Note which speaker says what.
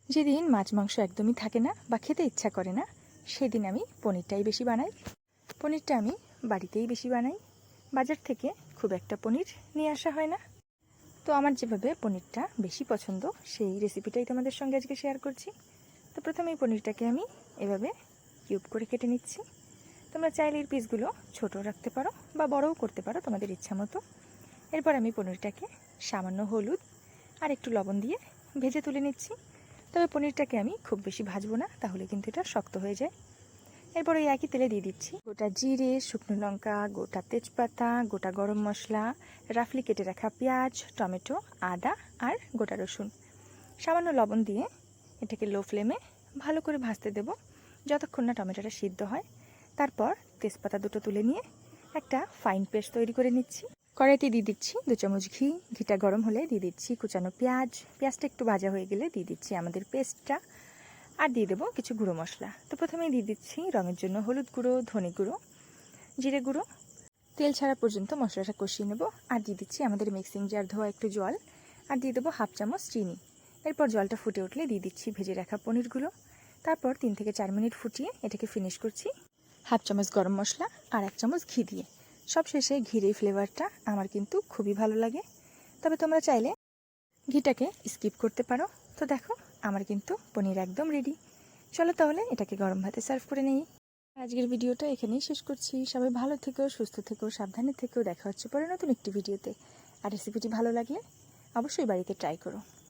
Speaker 1: যেদিন মাছ মাংস একদমই থাকে না বা খেতে ইচ্ছা করে না, সেদিন আমি পনিরটাই বেশি বানাই। পনিরটা আমি বাড়িতেই বেশি বানাই, বাজার থেকে খুব একটা পনির নিয়ে আসা হয় না। তো আমার যেভাবে পনিরটা বেশি পছন্দ সেই রেসিপিটাই তোমাদের সঙ্গে আজকে শেয়ার করছি। তো প্রথমে এই পনিরটাকে আমি এভাবে কিউব করে কেটে নিচ্ছি। তোমরা চাইলে এর পিসগুলো ছোটো রাখতে পারো বা বড়ও করতে পারো তোমাদের ইচ্ছা মতো। এরপর আমি পনিরটাকে সামান্য হলুদ আর একটু লবণ দিয়ে ভেজে তুলে নিচ্ছি। তবে পনিরটাকে আমি খুব বেশি ভাজবো না, তাহলে কিন্তু এটা শক্ত হয়ে যায়। এরপর এই একই তেলে দিয়ে দিচ্ছি গোটা জিরে, শুকনো লঙ্কা, গোটা তেজপাতা, গোটা গরম মশলা, রাফলি কেটে রাখা পেঁয়াজ, টমেটো, আদা আর গোটা রসুন। সামান্য লবণ দিয়ে এটাকে লো ফ্লেমে ভালো করে ভাজতে দেব যতক্ষণ না টমেটোটা সিদ্ধ হয়। তারপর তেজপাতা দুটো তুলে নিয়ে একটা ফাইন পেস্ট তৈরি করে নিচ্ছি। কড়াইতে দিয়ে দিচ্ছি 2 চামচ ঘি। ঘিটা গরম হলে দিয়ে দিচ্ছি কুচানো পেঁয়াজ। পেঁয়াজটা একটু ভাজা হয়ে গেলে দিয়ে দিচ্ছি আমাদের পেস্টটা, আর দিয়ে দেবো কিছু গুঁড়ো মশলা। তো প্রথমেই দিয়ে দিচ্ছি রঙের জন্য হলুদ গুঁড়ো, ধনে গুঁড়ো, জিরে গুঁড়ো। তেল ছাড়া পর্যন্ত মশলাটা কষিয়ে নেব। আর দিয়ে দিচ্ছি আমাদের মিক্সিং জার ধোয়া একটু জল, আর দিয়ে দেবো হাফ চামচ চিনি। এরপর জলটা ফুটে উঠলে দিয়ে দিচ্ছি ভেজে রাখা পনিরগুলো। তারপর 3 থেকে 4 মিনিট ফুটিয়ে এটাকে ফিনিশ করছি হাফ চামচ গরম মশলা আর 1 চামচ ঘি দিয়ে। সব শেষে ঘির এই ফ্লেভারটা আমার কিন্তু খুবই ভালো লাগে, তবে তোমরা চাইলে ঘিটাকে স্কিপ করতে পারো। তো দেখো আমার কিন্তু পনির একদম রেডি। চলো তাহলে এটাকে গরম ভাতে সার্ভ করে নিই। আজকের ভিডিওটা এখানেই শেষ করছি। সবাই ভালো থেকো, সুস্থ থেকো, সাবধানে থেকো। দেখা হচ্ছে পরে নতুন একটি ভিডিওতে। আর রেসিপিটি ভালো লাগলে অবশ্যই বাড়িতে ট্রাই করো।